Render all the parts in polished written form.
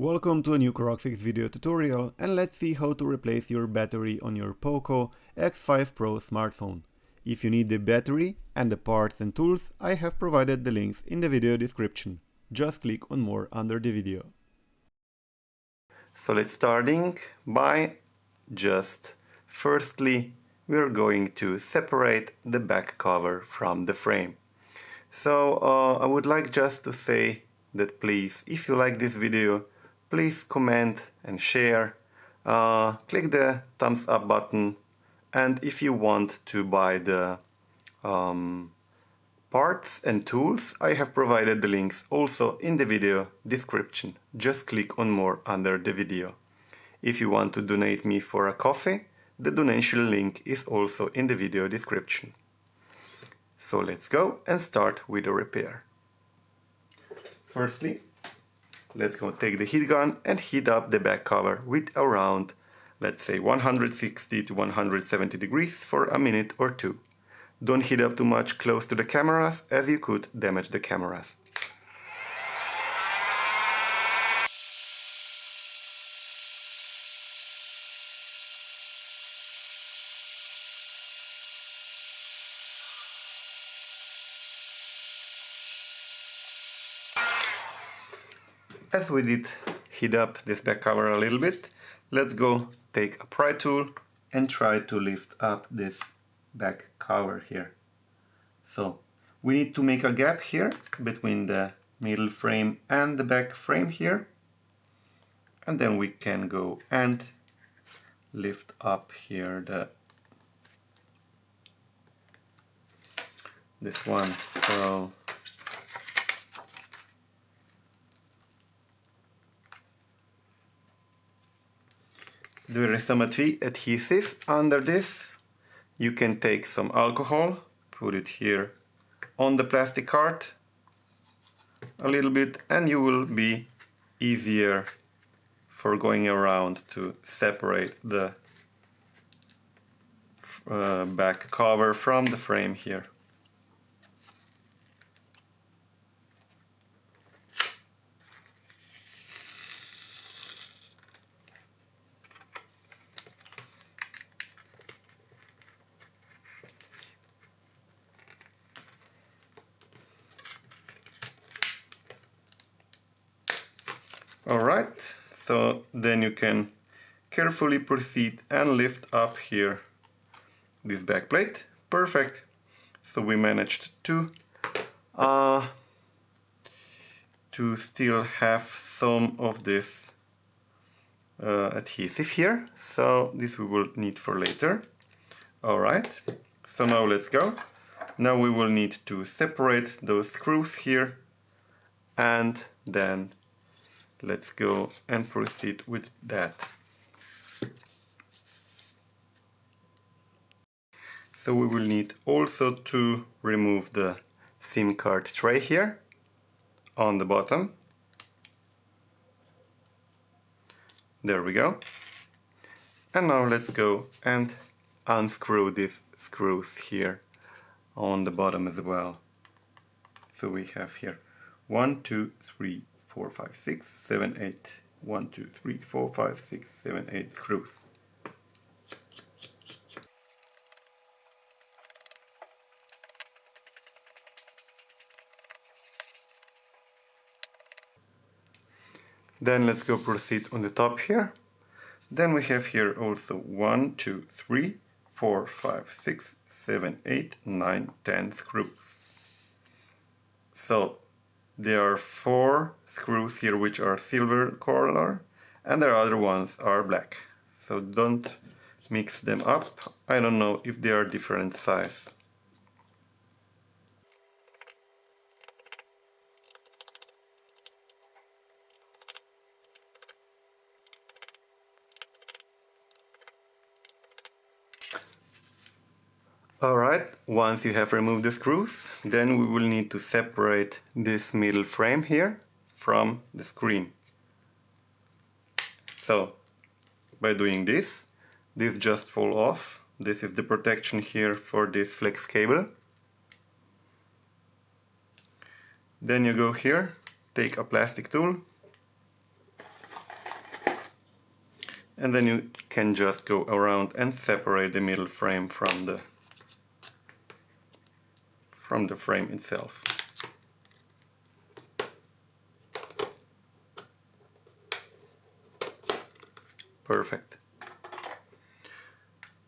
Welcome to a new CorrectFix video tutorial, and let's see how to replace your battery on your POCO X5 Pro smartphone. If you need the battery and the parts and tools, I have provided the links in the video description. Just click on more under the video. So let's starting by firstly we're going to separate the back cover from the frame. So I would like just to say that please, if you like this video, please comment and share, click the thumbs up button, and if you want to buy the parts and tools, I have provided the links also in the video description. Just click on more under the video. If you want to donate me for a coffee, the donation link is also in the video description. So let's go and start with the repair. Firstly, let's go take the heat gun and heat up the back cover with around, let's say, 160 to 170 degrees for a minute or two. Don't heat up too much close to the cameras, as you could damage the cameras. As we did heat up this back cover a little bit, let's go take a pry tool and try to lift up this back cover here. So we need to make a gap here between the middle frame and the back frame here, and then we can go and lift up here this one. So there is some adhesive under this. You can take some alcohol, put it here on the plastic card a little bit, and you will be easier for going around to separate the back cover from the frame here. Alright, so then you can carefully proceed and lift up here this back plate. Perfect. So we managed to still have some of this adhesive here. So this we will need for later. Alright, so now let's go. Now we will need to separate those screws here, and then let's go and proceed with that. So we will need also to remove the SIM card tray here on the bottom. There we go. And now let's go and unscrew these screws here on the bottom as well. So we have here 1, 2, 3, 4, 5, 6, 7, 8. 1, 2, 3, 4, 5, 6, 7, 8 screws. Then let's go proceed on the top here. Then we have here also 1, 2, 3, 4, 5, 6, 7, 8, 9, 10 screws. So there are 4 screws here which are silver color, and the other ones are black. So don't mix them up. I don't know if they are different size. Alright, once you have removed the screws, then we will need to separate this middle frame here from the screen. So, by doing this just fall off. This is the protection here for this flex cable. Then you go here, take a plastic tool, and then you can just go around and separate the middle frame from the frame itself. Perfect.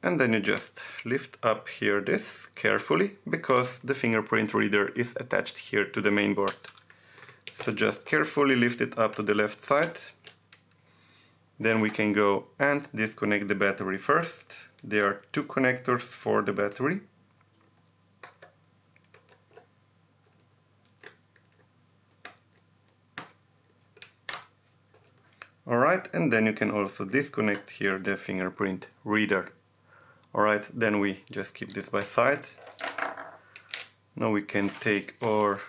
And then you just lift up here this carefully, because the fingerprint reader is attached here to the main board. So just carefully lift it up to the left side. Then we can go and disconnect the battery first. There are two connectors for the battery. Alright, and then you can also disconnect here the fingerprint reader. Alright, then we just keep this by side. Now we can take our...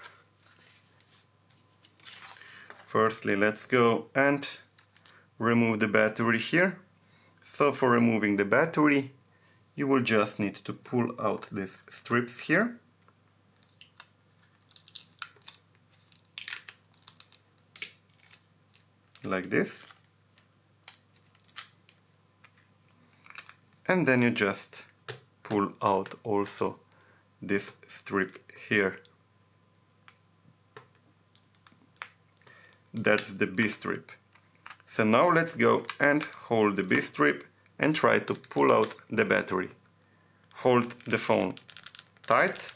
Firstly, let's go and remove the battery here. So for removing the battery, you will just need to pull out these strips here. Like this. And then you just pull out also this strip here. That's the B strip. So now let's go and hold the B strip and try to pull out the battery. Hold the phone tight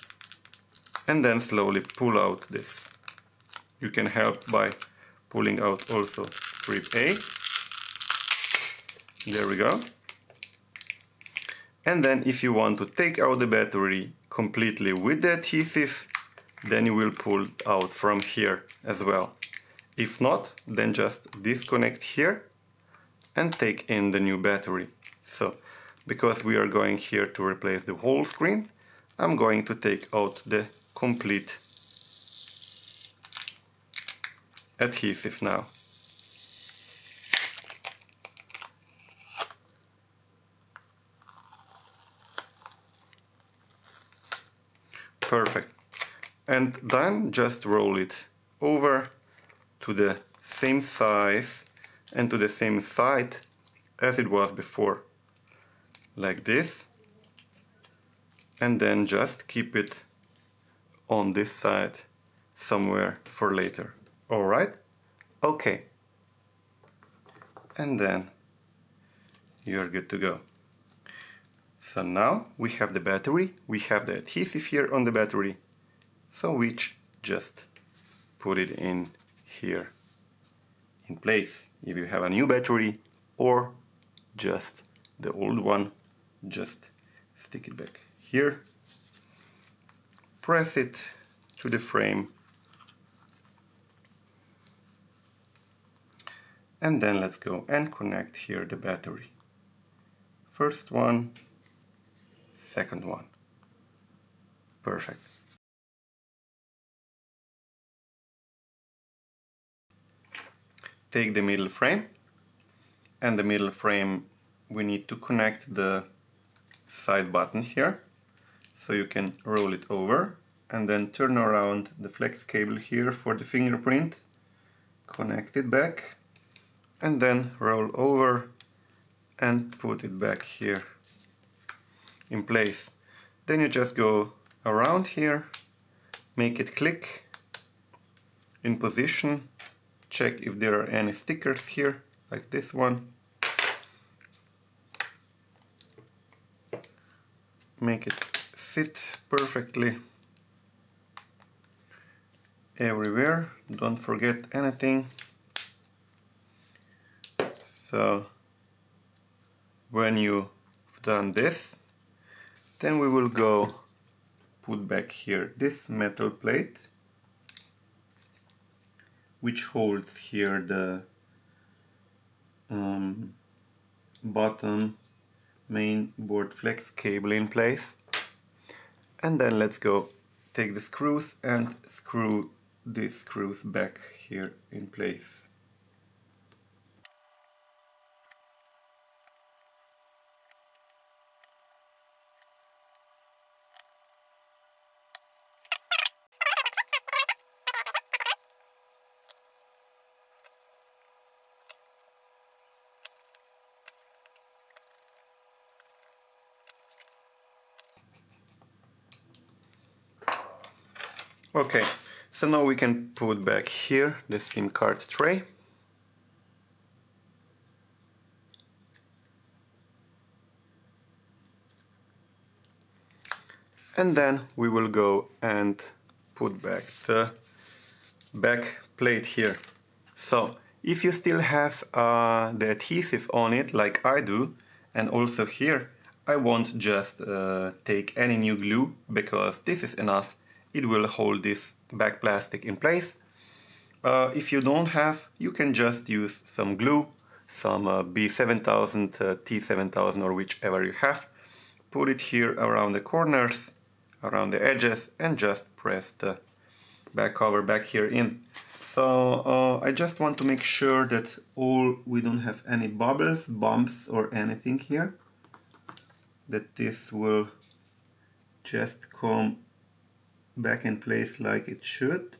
and then slowly pull out this. You can help by pulling out also strip A. There we go. And then if you want to take out the battery completely with the adhesive, then you will pull it out from here as well. If not, then just disconnect here and take in the new battery. So, because we are going here to replace the whole screen, I'm going to take out the complete adhesive now. Perfect. And then just roll it over to the same size and to the same side as it was before, like this, and then just keep it on this side somewhere for later. Alright? Okay. And then you're good to go. So now we have the battery, we have the adhesive here on the battery, so we just put it in here in place. If you have a new battery or just the old one, just stick it back here, press it to the frame, and then let's go and connect here the battery. First one, second one. Perfect. Take the middle frame, and the middle frame we need to connect the side button here, so you can roll it over and then turn around the flex cable here for the fingerprint, connect it back, and then roll over and put it back here in place. Then you just go around here, make it click in position, check if there are any stickers here, like this one. Make it sit perfectly everywhere, don't forget anything. So when you've done this, then we will go put back here this metal plate, which holds here the bottom main board flex cable in place. And then let's go take the screws and screw these screws back here in place. Okay, so now we can put back here the SIM card tray. And then we will go and put back the back plate here. So if you still have the adhesive on it like I do, and also here, I won't just take any new glue, because this is enough. It will hold this back plastic in place. If you don't have, you can just use some glue, some B7000, T7000 or whichever you have. Put it here around the corners, around the edges, and just press the back cover back here in. So I just want to make sure that we don't have any bubbles, bumps or anything here, that this will just come back in place like it should.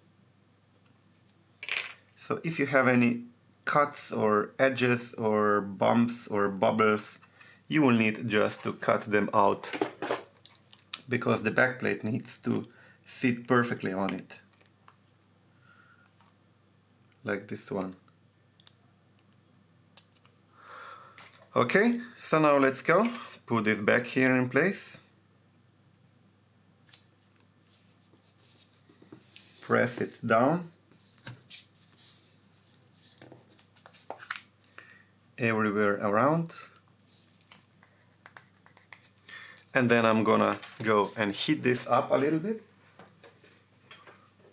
So if you have any cuts or edges or bumps or bubbles, you will need just to cut them out, because the backplate needs to sit perfectly on it, like this one. Okay, so now let's go put this back here in place. Press it down everywhere around. And then I'm gonna go and heat this up a little bit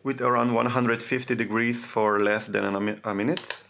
with around 150 degrees for less than a minute.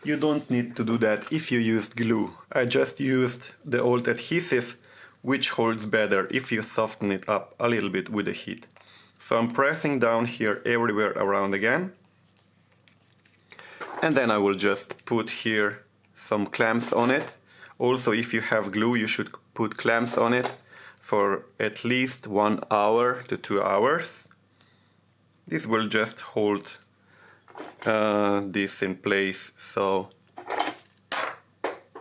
You don't need to do that if you used glue. I just used the old adhesive, which holds better if you soften it up a little bit with the heat. So I'm pressing down here everywhere around again. And then I will just put here some clamps on it. Also, if you have glue, you should put clamps on it for at least 1 hour to 2 hours. This will just hold this in place, so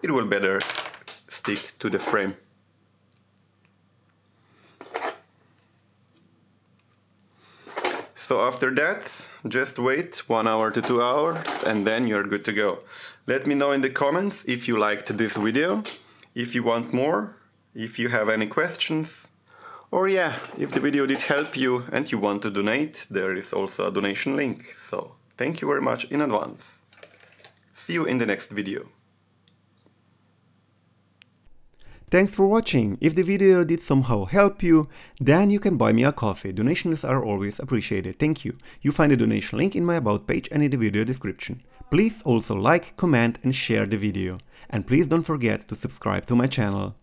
it will better stick to the frame. So after that, just wait 1 hour to 2 hours and then you're good to go. Let me know in the comments if you liked this video, if you want more, if you have any questions, or yeah, if the video did help you and you want to donate, there is also a donation link. So thank you very much in advance. See you in the next video. Thanks for watching. If the video did somehow help you, then you can buy me a coffee. Donations are always appreciated. Thank you. You find the donation link in my about page and in the video description. Please also like, comment and share the video. And please don't forget to subscribe to my channel.